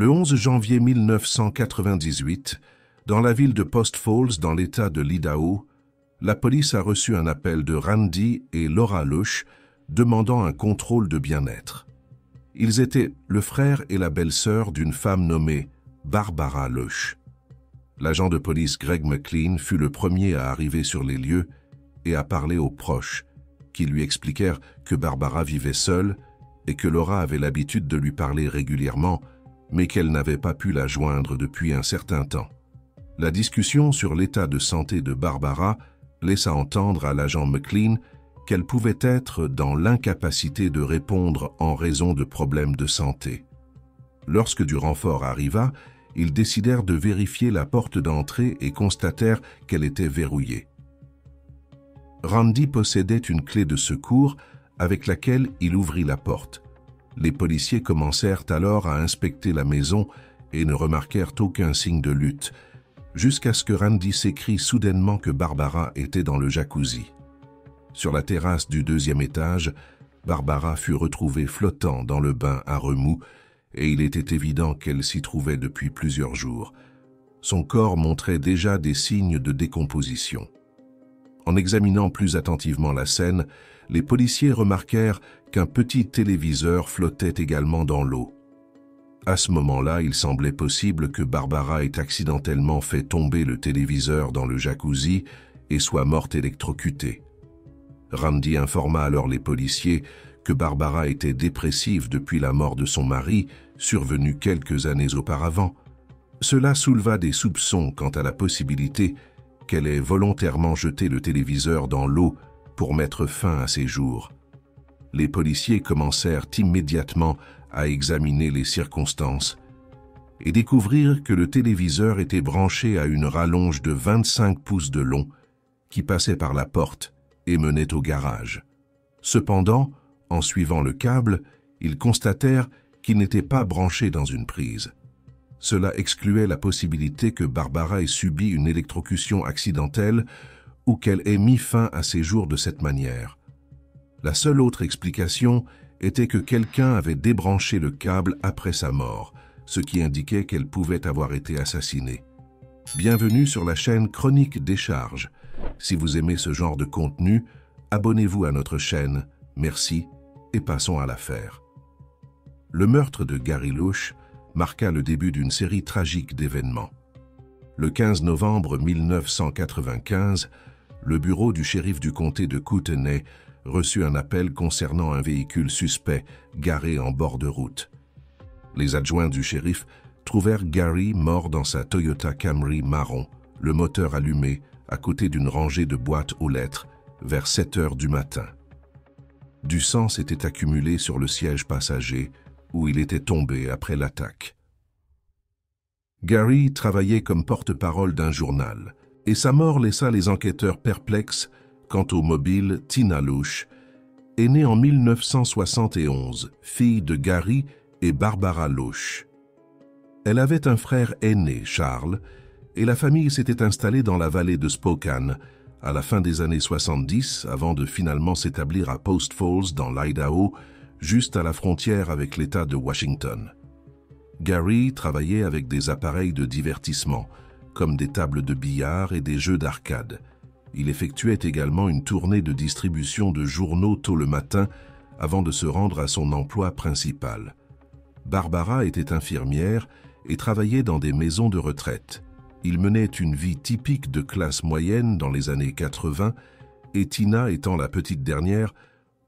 Le 11 janvier 1998, dans la ville de Post Falls, dans l'État de l'Idaho, la police a reçu un appel de Randy et Laura Lush demandant un contrôle de bien-être. Ils étaient le frère et la belle-sœur d'une femme nommée Barbara Lush. L'agent de police Greg McLean fut le premier à arriver sur les lieux et à parler aux proches, qui lui expliquèrent que Barbara vivait seule et que Laura avait l'habitude de lui parler régulièrement, mais qu'elle n'avait pas pu la joindre depuis un certain temps. La discussion sur l'état de santé de Barbara laissa entendre à l'agent McLean qu'elle pouvait être dans l'incapacité de répondre en raison de problèmes de santé. Lorsque du renfort arriva, ils décidèrent de vérifier la porte d'entrée et constatèrent qu'elle était verrouillée. Randy possédait une clé de secours avec laquelle il ouvrit la porte. Les policiers commencèrent alors à inspecter la maison et ne remarquèrent aucun signe de lutte, jusqu'à ce que Randy s'écrie soudainement que Barbara était dans le jacuzzi. Sur la terrasse du deuxième étage, Barbara fut retrouvée flottant dans le bain à remous et il était évident qu'elle s'y trouvait depuis plusieurs jours. Son corps montrait déjà des signes de décomposition. En examinant plus attentivement la scène, les policiers remarquèrent qu'un petit téléviseur flottait également dans l'eau. À ce moment-là, il semblait possible que Barbara ait accidentellement fait tomber le téléviseur dans le jacuzzi et soit morte électrocutée. Randy informa alors les policiers que Barbara était dépressive depuis la mort de son mari, survenue quelques années auparavant. Cela souleva des soupçons quant à la possibilité qu'elle ait volontairement jeté le téléviseur dans l'eau pour mettre fin à ses jours. Les policiers commencèrent immédiatement à examiner les circonstances et découvrirent que le téléviseur était branché à une rallonge de 25 pouces de long qui passait par la porte et menait au garage. Cependant, en suivant le câble, ils constatèrent qu'il n'était pas branché dans une prise. Cela excluait la possibilité que Barbara ait subi une électrocution accidentelle ou qu'elle ait mis fin à ses jours de cette manière. La seule autre explication était que quelqu'un avait débranché le câble après sa mort, ce qui indiquait qu'elle pouvait avoir été assassinée. Bienvenue sur la chaîne Chronique Décharge. Si vous aimez ce genre de contenu, abonnez-vous à notre chaîne. Merci et passons à l'affaire. Le meurtre de Gary Lush marqua le début d'une série tragique d'événements. Le 15 novembre 1995, le bureau du shérif du comté de Kootenay reçut un appel concernant un véhicule suspect garé en bord de route. Les adjoints du shérif trouvèrent Gary mort dans sa Toyota Camry marron, le moteur allumé, à côté d'une rangée de boîtes aux lettres, vers 7 heures du matin. Du sang s'était accumulé sur le siège passager, où il était tombé après l'attaque. Gary travaillait comme porte-parole d'un journal, et sa mort laissa les enquêteurs perplexes quant au mobile Tina Lush, est née en 1971, fille de Gary et Barbara Lush. Elle avait un frère aîné, Charles, et la famille s'était installée dans la vallée de Spokane à la fin des années 70 avant de finalement s'établir à Post Falls dans l'Idaho, juste à la frontière avec l'État de Washington. Gary travaillait avec des appareils de divertissement, comme des tables de billard et des jeux d'arcade. Il effectuait également une tournée de distribution de journaux tôt le matin avant de se rendre à son emploi principal. Barbara était infirmière et travaillait dans des maisons de retraite. Il menait une vie typique de classe moyenne dans les années 80 et Tina, étant la petite dernière,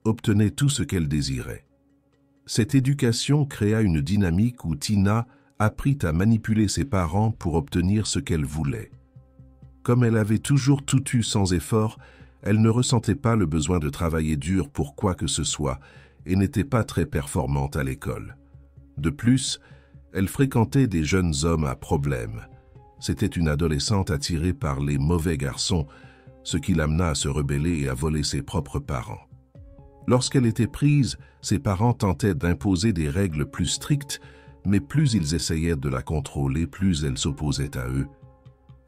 obtenait tout ce qu'elle désirait. Cette éducation créa une dynamique où Tina apprit à manipuler ses parents pour obtenir ce qu'elle voulait. Comme elle avait toujours tout eu sans effort, elle ne ressentait pas le besoin de travailler dur pour quoi que ce soit et n'était pas très performante à l'école. De plus, elle fréquentait des jeunes hommes à problème. C'était une adolescente attirée par les mauvais garçons, ce qui l'amena à se rebeller et à voler ses propres parents. Lorsqu'elle était prise, ses parents tentaient d'imposer des règles plus strictes, mais plus ils essayaient de la contrôler, plus elle s'opposait à eux.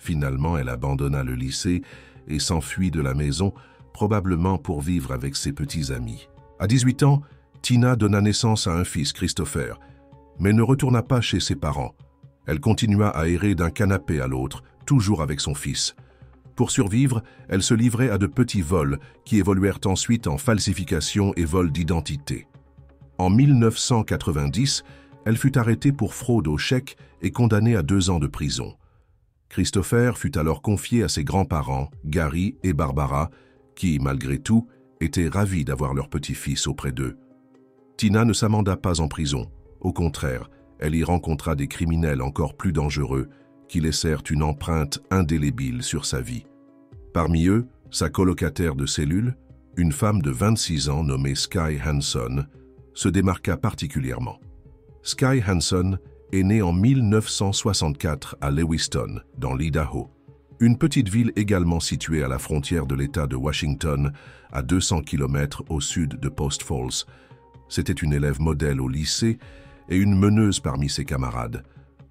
Finalement, elle abandonna le lycée et s'enfuit de la maison, probablement pour vivre avec ses petits amis. À 18 ans, Tina donna naissance à un fils, Christopher, mais ne retourna pas chez ses parents. Elle continua à errer d'un canapé à l'autre, toujours avec son fils. Pour survivre, elle se livrait à de petits vols qui évoluèrent ensuite en falsification et vol d'identité. En 1990, elle fut arrêtée pour fraude au chèque et condamnée à 2 ans de prison. Christopher fut alors confié à ses grands-parents, Gary et Barbara, qui, malgré tout, étaient ravis d'avoir leur petit-fils auprès d'eux. Tina ne s'amenda pas en prison. Au contraire, elle y rencontra des criminels encore plus dangereux qui laissèrent une empreinte indélébile sur sa vie. Parmi eux, sa colocataire de cellule, une femme de 26 ans nommée Sky Hanson, se démarqua particulièrement. Sky Hanson est née en 1964 à Lewiston, dans l'Idaho, une petite ville également située à la frontière de l'État de Washington, à 200 km au sud de Post Falls. C'était une élève modèle au lycée et une meneuse parmi ses camarades.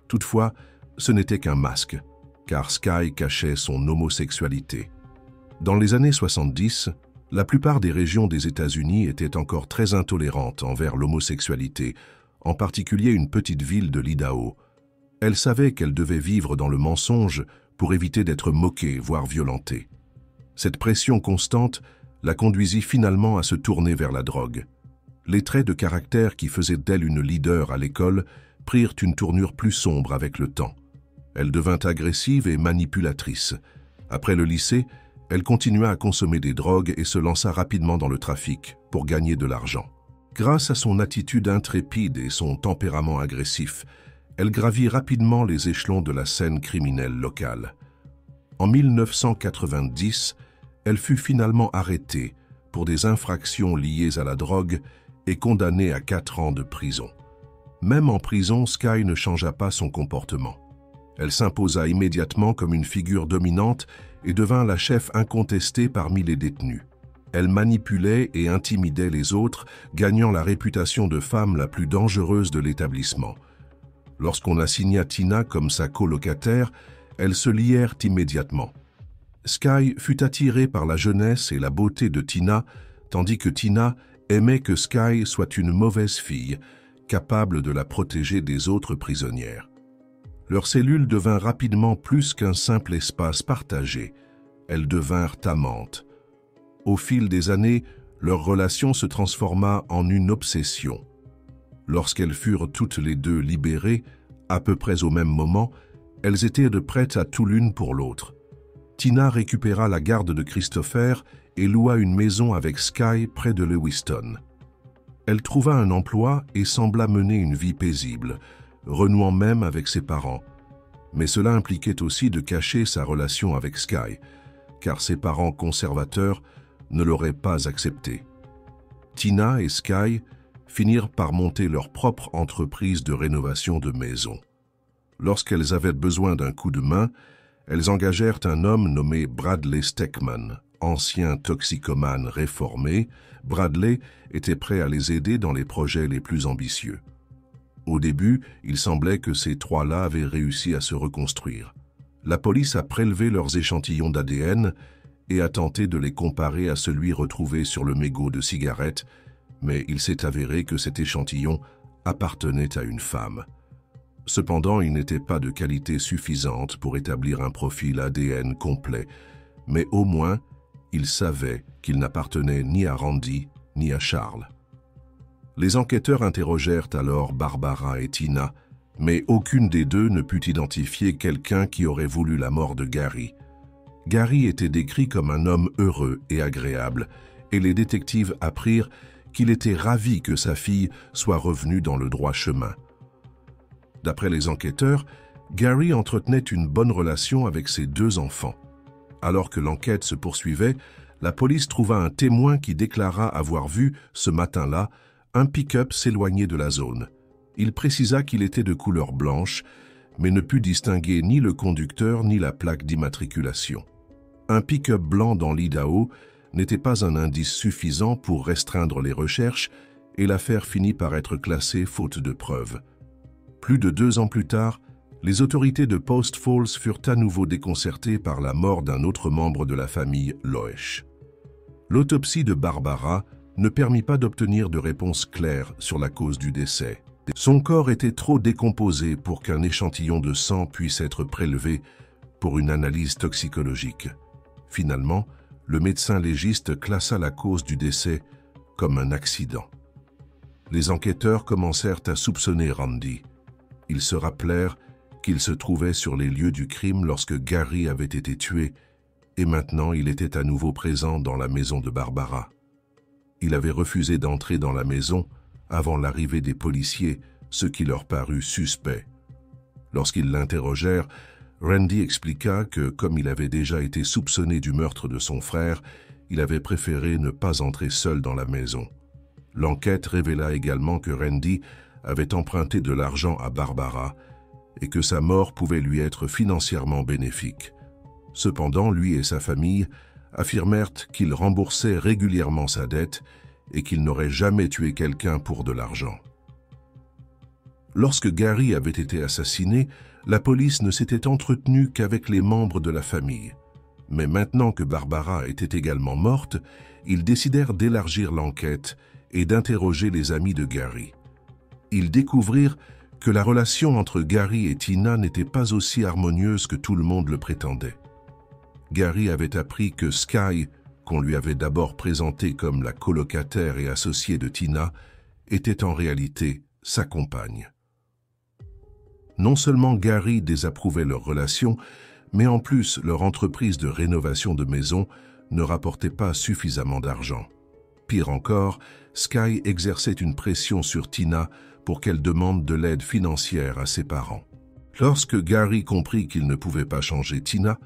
Toutefois, ce n'était qu'un masque, car Sky cachait son homosexualité. Dans les années 70, la plupart des régions des États-Unis étaient encore très intolérantes envers l'homosexualité, en particulier une petite ville de l'Idaho. Elle savait qu'elle devait vivre dans le mensonge pour éviter d'être moquée, voire violentée. Cette pression constante la conduisit finalement à se tourner vers la drogue. Les traits de caractère qui faisaient d'elle une leader à l'école prirent une tournure plus sombre avec le temps. Elle devint agressive et manipulatrice. Après le lycée, elle continua à consommer des drogues et se lança rapidement dans le trafic pour gagner de l'argent. Grâce à son attitude intrépide et son tempérament agressif, elle gravit rapidement les échelons de la scène criminelle locale. En 1990, elle fut finalement arrêtée pour des infractions liées à la drogue et condamnée à 4 ans de prison. Même en prison, Sky ne changea pas son comportement. Elle s'imposa immédiatement comme une figure dominante et devint la chef incontestée parmi les détenus. Elle manipulait et intimidait les autres, gagnant la réputation de femme la plus dangereuse de l'établissement. Lorsqu'on assigna Tina comme sa colocataire, elles se lièrent immédiatement. Sky fut attirée par la jeunesse et la beauté de Tina, tandis que Tina aimait que Sky soit une mauvaise fille, capable de la protéger des autres prisonnières. Leur cellule devint rapidement plus qu'un simple espace partagé. Elles devinrent amantes. Au fil des années, leur relation se transforma en une obsession. Lorsqu'elles furent toutes les deux libérées, à peu près au même moment, elles étaient de prêtes à tout l'une pour l'autre. Tina récupéra la garde de Christopher et loua une maison avec Sky près de Lewiston. Elle trouva un emploi et sembla mener une vie paisible, renouant même avec ses parents. Mais cela impliquait aussi de cacher sa relation avec Sky, car ses parents conservateurs ne l'auraient pas accepté. Tina et Sky finirent par monter leur propre entreprise de rénovation de maisons. Lorsqu'elles avaient besoin d'un coup de main, elles engagèrent un homme nommé Bradley Steckman, ancien toxicomane réformé. Bradley était prêt à les aider dans les projets les plus ambitieux. Au début, il semblait que ces trois-là avaient réussi à se reconstruire. La police a prélevé leurs échantillons d'ADN et a tenté de les comparer à celui retrouvé sur le mégot de cigarette, mais il s'est avéré que cet échantillon appartenait à une femme. Cependant, il n'était pas de qualité suffisante pour établir un profil ADN complet, mais au moins, il savait qu'il n'appartenait ni à Randy ni à Charles. Les enquêteurs interrogèrent alors Barbara et Tina, mais aucune des deux ne put identifier quelqu'un qui aurait voulu la mort de Gary. Gary était décrit comme un homme heureux et agréable, et les détectives apprirent qu'il était ravi que sa fille soit revenue dans le droit chemin. D'après les enquêteurs, Gary entretenait une bonne relation avec ses 2 enfants. Alors que l'enquête se poursuivait, la police trouva un témoin qui déclara avoir vu, ce matin-là, un pick-up s'éloigner de la zone. Il précisa qu'il était de couleur blanche, mais ne put distinguer ni le conducteur ni la plaque d'immatriculation. Un pick-up blanc dans l'Idaho n'était pas un indice suffisant pour restreindre les recherches et l'affaire finit par être classée faute de preuves. Plus de 2 ans plus tard, les autorités de Post Falls furent à nouveau déconcertées par la mort d'un autre membre de la famille Loesch. L'autopsie de Barbara ne permit pas d'obtenir de réponse claire sur la cause du décès. Son corps était trop décomposé pour qu'un échantillon de sang puisse être prélevé pour une analyse toxicologique. Finalement, le médecin légiste classa la cause du décès comme un accident. Les enquêteurs commencèrent à soupçonner Randy. Ils se rappelèrent qu'il se trouvait sur les lieux du crime lorsque Gary avait été tué et maintenant il était à nouveau présent dans la maison de Barbara. Il avait refusé d'entrer dans la maison avant l'arrivée des policiers, ce qui leur parut suspect. Lorsqu'ils l'interrogèrent, Randy expliqua que, comme il avait déjà été soupçonné du meurtre de son frère, il avait préféré ne pas entrer seul dans la maison. L'enquête révéla également que Randy avait emprunté de l'argent à Barbara et que sa mort pouvait lui être financièrement bénéfique. Cependant, lui et sa famille affirmèrent qu'il remboursait régulièrement sa dette et qu'il n'aurait jamais tué quelqu'un pour de l'argent. Lorsque Gary avait été assassiné, la police ne s'était entretenue qu'avec les membres de la famille. Mais maintenant que Barbara était également morte, ils décidèrent d'élargir l'enquête et d'interroger les amis de Gary. Ils découvrirent que la relation entre Gary et Tina n'était pas aussi harmonieuse que tout le monde le prétendait. Gary avait appris que Sky, qu'on lui avait d'abord présenté comme la colocataire et associée de Tina, était en réalité sa compagne. Non seulement Gary désapprouvait leur relation, mais en plus leur entreprise de rénovation de maison ne rapportait pas suffisamment d'argent. Pire encore, Sky exerçait une pression sur Tina pour qu'elle demande de l'aide financière à ses parents. Lorsque Gary comprit qu'il ne pouvait pas changer Tina,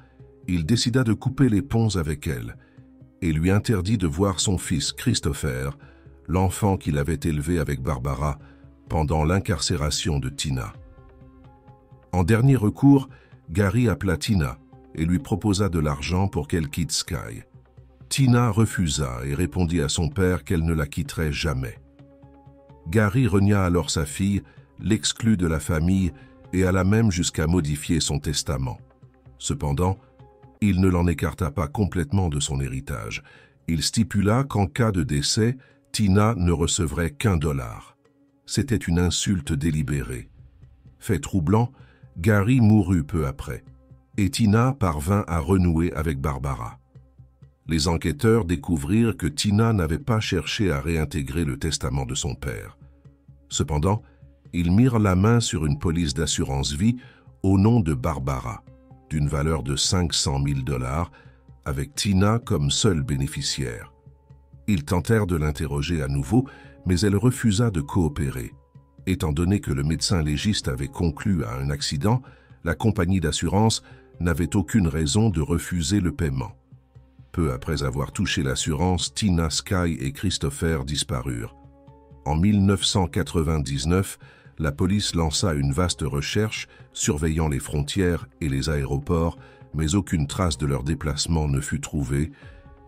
il décida de couper les ponts avec elle et lui interdit de voir son fils Christopher, l'enfant qu'il avait élevé avec Barbara pendant l'incarcération de Tina. En dernier recours, Gary appela Tina et lui proposa de l'argent pour qu'elle quitte Sky. Tina refusa et répondit à son père qu'elle ne la quitterait jamais. Gary renia alors sa fille, l'exclut de la famille et alla même jusqu'à modifier son testament. Cependant, il ne l'en écarta pas complètement de son héritage. Il stipula qu'en cas de décès, Tina ne recevrait qu'$1. C'était une insulte délibérée. Fait troublant, Gary mourut peu après, et Tina parvint à renouer avec Barbara. Les enquêteurs découvrirent que Tina n'avait pas cherché à réintégrer le testament de son père. Cependant, ils mirent la main sur une police d'assurance vie au nom de Barbara, d'une valeur de $500 000, avec Tina comme seule bénéficiaire. Ils tentèrent de l'interroger à nouveau, mais elle refusa de coopérer. Étant donné que le médecin légiste avait conclu à un accident, la compagnie d'assurance n'avait aucune raison de refuser le paiement. Peu après avoir touché l'assurance, Tina, Sky et Christopher disparurent. En 1999, la police lança une vaste recherche surveillant les frontières et les aéroports, mais aucune trace de leur déplacement ne fut trouvée.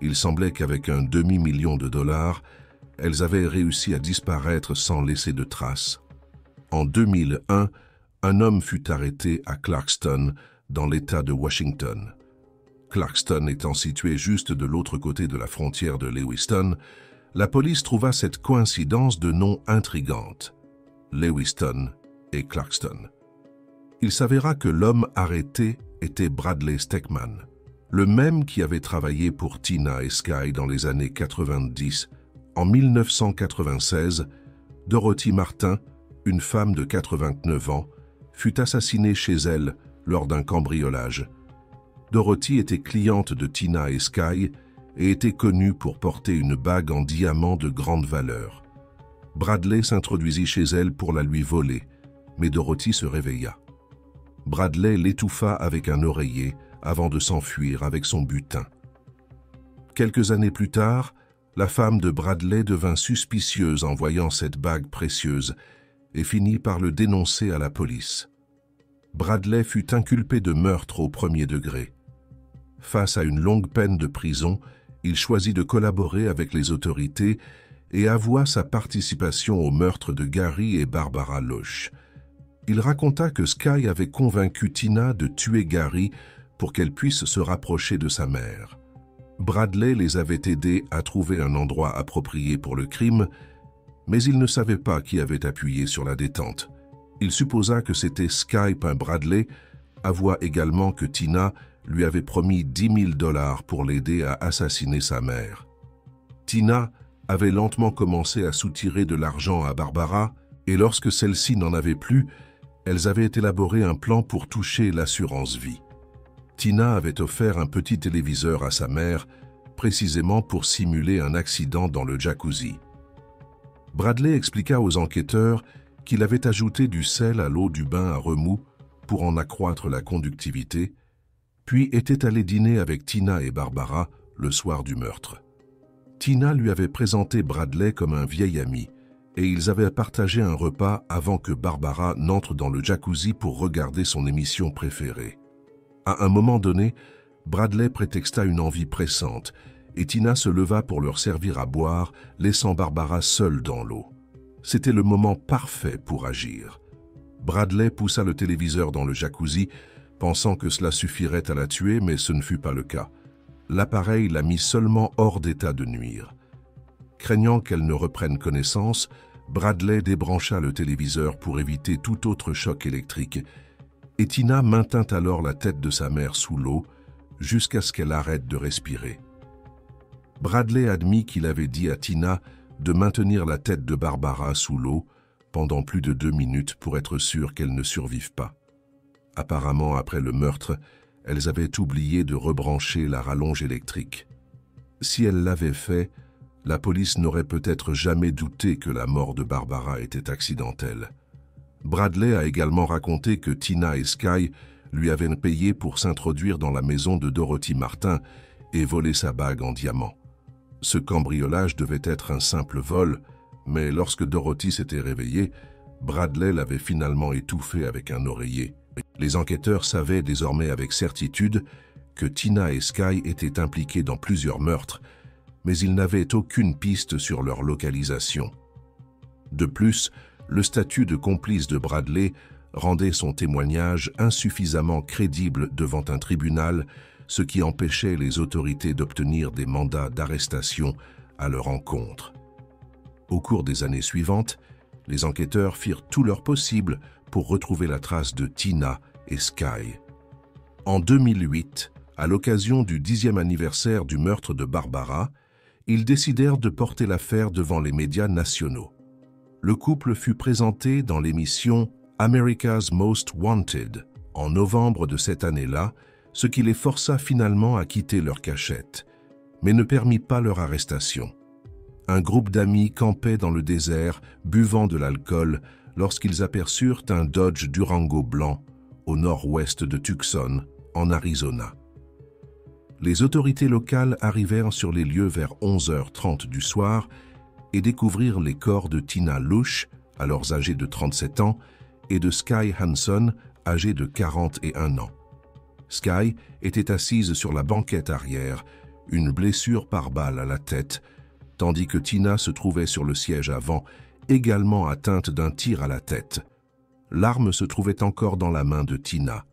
Il semblait qu'avec un $250 000, elles avaient réussi à disparaître sans laisser de traces. En 2001, un homme fut arrêté à Clarkston, dans l'État de Washington. Clarkston étant situé juste de l'autre côté de la frontière de Lewiston, la police trouva cette coïncidence de nom intrigante. Lewiston et Clarkston. Il s'avéra que l'homme arrêté était Bradley Steckman, le même qui avait travaillé pour Tina et Sky dans les années 90. En 1996, Dorothy Martin, une femme de 89 ans, fut assassinée chez elle lors d'un cambriolage. Dorothy était cliente de Tina et Sky et était connue pour porter une bague en diamant de grande valeur. Bradley s'introduisit chez elle pour la lui voler, mais Dorothy se réveilla. Bradley l'étouffa avec un oreiller avant de s'enfuir avec son butin. Quelques années plus tard, la femme de Bradley devint suspicieuse en voyant cette bague précieuse et finit par le dénoncer à la police. Bradley fut inculpé de meurtre au premier degré. Face à une longue peine de prison, il choisit de collaborer avec les autorités et avoua sa participation au meurtre de Gary et Barbara Loesch. Il raconta que Sky avait convaincu Tina de tuer Gary pour qu'elle puisse se rapprocher de sa mère. Bradley les avait aidés à trouver un endroit approprié pour le crime Mais il ne savait pas qui avait appuyé sur la détente. Il supposa que c'était Sky Bradley, avoua également que Tina lui avait promis $10 000 pour l'aider à assassiner sa mère. Tina avait lentement commencé à soutirer de l'argent à Barbara, et lorsque celle-ci n'en avait plus, elles avaient élaboré un plan pour toucher l'assurance vie. Tina avait offert un petit téléviseur à sa mère, précisément pour simuler un accident dans le jacuzzi. Bradley expliqua aux enquêteurs qu'il avait ajouté du sel à l'eau du bain à remous pour en accroître la conductivité, puis était allé dîner avec Tina et Barbara le soir du meurtre. Tina lui avait présenté Bradley comme un vieil ami, et ils avaient partagé un repas avant que Barbara n'entre dans le jacuzzi pour regarder son émission préférée. À un moment donné, Bradley prétexta une envie pressante, et Tina se leva pour leur servir à boire, laissant Barbara seule dans l'eau. C'était le moment parfait pour agir. Bradley poussa le téléviseur dans le jacuzzi, pensant que cela suffirait à la tuer, mais ce ne fut pas le cas. L'appareil la mit seulement hors d'état de nuire. Craignant qu'elle ne reprenne connaissance, Bradley débrancha le téléviseur pour éviter tout autre choc électrique, et Tina maintint alors la tête de sa mère sous l'eau jusqu'à ce qu'elle arrête de respirer. Bradley admit qu'il avait dit à Tina de maintenir la tête de Barbara sous l'eau pendant plus de 2 minutes pour être sûr qu'elle ne survive pas. Apparemment, après le meurtre, elles avaient oublié de rebrancher la rallonge électrique. Si elles l'avaient fait, la police n'aurait peut-être jamais douté que la mort de Barbara était accidentelle. Bradley a également raconté que Tina et Sky lui avaient payé pour s'introduire dans la maison de Dorothy Martin et voler sa bague en diamant. Ce cambriolage devait être un simple vol, mais lorsque Dorothy s'était réveillée, Bradley l'avait finalement étouffée avec un oreiller. Les enquêteurs savaient désormais avec certitude que Tina et Sky étaient impliqués dans plusieurs meurtres, mais ils n'avaient aucune piste sur leur localisation. De plus, le statut de complice de Bradley rendait son témoignage insuffisamment crédible devant un tribunal, ce qui empêchait les autorités d'obtenir des mandats d'arrestation à leur encontre. Au cours des années suivantes, les enquêteurs firent tout leur possible pour retrouver la trace de Tina et Sky. En 2008, à l'occasion du 10e anniversaire du meurtre de Barbara, ils décidèrent de porter l'affaire devant les médias nationaux. Le couple fut présenté dans l'émission America's Most Wanted en novembre de cette année-là, ce qui les força finalement à quitter leur cachette, mais ne permit pas leur arrestation. Un groupe d'amis campait dans le désert, buvant de l'alcool, lorsqu'ils aperçurent un Dodge Durango blanc au nord-ouest de Tucson, en Arizona. Les autorités locales arrivèrent sur les lieux vers 11h30 du soir et découvrirent les corps de Tina Loesch, alors âgée de 37 ans, et de Sky Hanson, âgée de 41 ans. Sky était assise sur la banquette arrière, une blessure par balle à la tête, tandis que Tina se trouvait sur le siège avant, également atteinte d'un tir à la tête. L'arme se trouvait encore dans la main de Tina.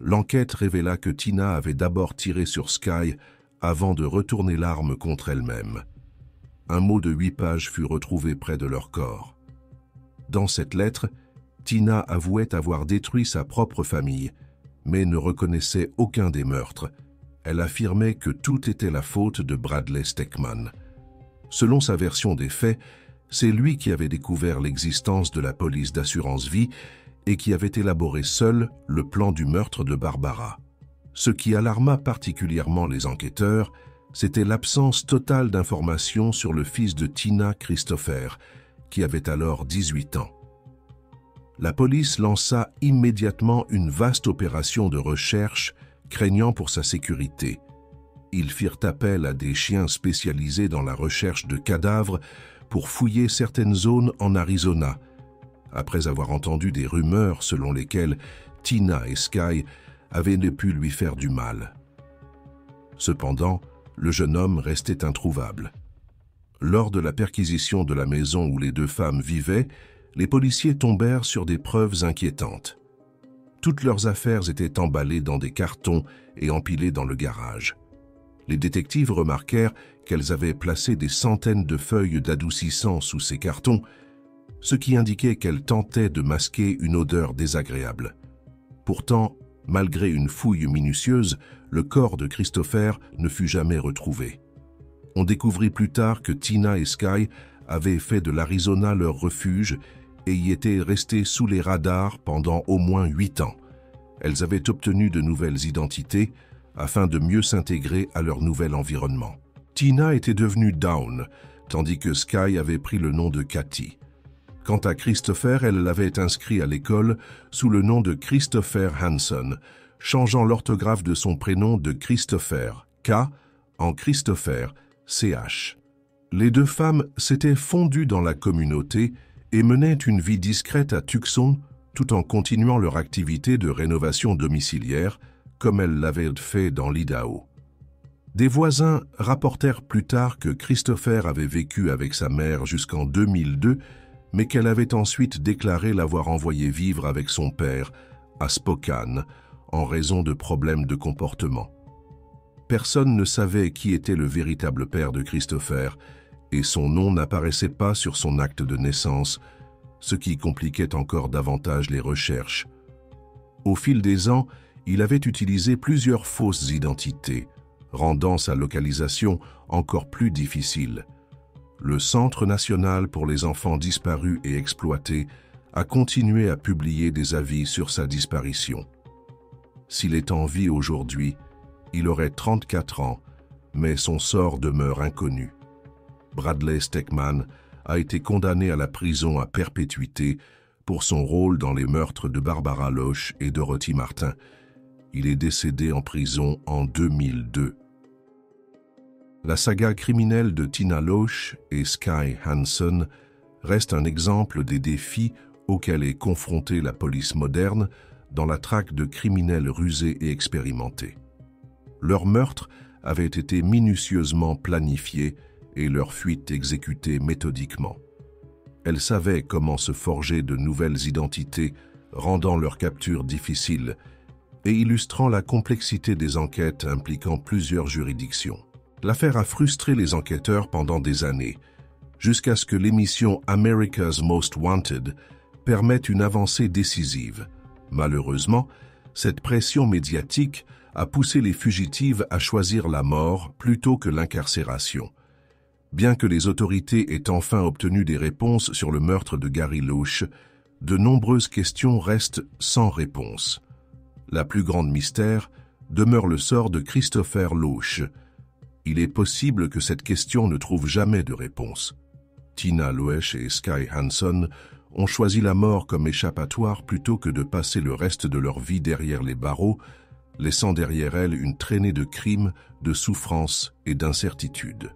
L'enquête révéla que Tina avait d'abord tiré sur Sky avant de retourner l'arme contre elle-même. Un mot de 8 pages fut retrouvé près de leur corps. Dans cette lettre, Tina avouait avoir détruit sa propre famille, mais ne reconnaissait aucun des meurtres. Elle affirmait que tout était la faute de Bradley Steckman. Selon sa version des faits, c'est lui qui avait découvert l'existence de la police d'assurance vie et qui avait élaboré seul le plan du meurtre de Barbara. Ce qui alarma particulièrement les enquêteurs, c'était l'absence totale d'informations sur le fils de Tina, Christopher, qui avait alors 18 ans. La police lança immédiatement une vaste opération de recherche, craignant pour sa sécurité. Ils firent appel à des chiens spécialisés dans la recherche de cadavres pour fouiller certaines zones en Arizona, après avoir entendu des rumeurs selon lesquelles Tina et Sky avaient pu lui faire du mal. Cependant, le jeune homme restait introuvable. Lors de la perquisition de la maison où les deux femmes vivaient, les policiers tombèrent sur des preuves inquiétantes. Toutes leurs affaires étaient emballées dans des cartons et empilées dans le garage. Les détectives remarquèrent qu'elles avaient placé des centaines de feuilles d'adoucissant sous ces cartons, ce qui indiquait qu'elles tentaient de masquer une odeur désagréable. Pourtant, malgré une fouille minutieuse, le corps de Christopher ne fut jamais retrouvé. On découvrit plus tard que Tina et Sky avaient fait de l'Arizona leur refuge et y étaient restées sous les radars pendant au moins 8 ans. Elles avaient obtenu de nouvelles identités afin de mieux s'intégrer à leur nouvel environnement. Tina était devenue Dawn, tandis que Sky avait pris le nom de Cathy. Quant à Christopher, elle l'avait inscrit à l'école sous le nom de Christopher Hanson, changeant l'orthographe de son prénom de Christopher, K, en Christopher, CH. Les deux femmes s'étaient fondues dans la communauté et menaient une vie discrète à Tucson, tout en continuant leur activité de rénovation domiciliaire, comme elles l'avaient fait dans l'Idaho. Des voisins rapportèrent plus tard que Christopher avait vécu avec sa mère jusqu'en 2002, mais qu'elle avait ensuite déclaré l'avoir envoyé vivre avec son père à Spokane en raison de problèmes de comportement. Personne ne savait qui était le véritable père de Christopher et son nom n'apparaissait pas sur son acte de naissance, ce qui compliquait encore davantage les recherches. Au fil des ans, il avait utilisé plusieurs fausses identités, rendant sa localisation encore plus difficile. Le Centre national pour les enfants disparus et exploités a continué à publier des avis sur sa disparition. S'il est en vie aujourd'hui, il aurait 34 ans, mais son sort demeure inconnu. Bradley Steckman a été condamné à la prison à perpétuité pour son rôle dans les meurtres de Barbara Losh et Dorothy Martin. Il est décédé en prison en 2002. La saga criminelle de Tina Loach et Sky Hanson reste un exemple des défis auxquels est confrontée la police moderne dans la traque de criminels rusés et expérimentés. Leurs meurtres avaient été minutieusement planifiés et leurs fuites exécutées méthodiquement. Elles savaient comment se forger de nouvelles identités, rendant leur capture difficile et illustrant la complexité des enquêtes impliquant plusieurs juridictions. L'affaire a frustré les enquêteurs pendant des années, jusqu'à ce que l'émission America's Most Wanted permette une avancée décisive. Malheureusement, cette pression médiatique a poussé les fugitives à choisir la mort plutôt que l'incarcération. Bien que les autorités aient enfin obtenu des réponses sur le meurtre de Gary Loach, de nombreuses questions restent sans réponse. La plus grande mystère demeure le sort de Christopher Loach. Il est possible que cette question ne trouve jamais de réponse. Tina Loach et Sky Hanson ont choisi la mort comme échappatoire plutôt que de passer le reste de leur vie derrière les barreaux, laissant derrière elles une traînée de crimes, de souffrances et d'incertitudes.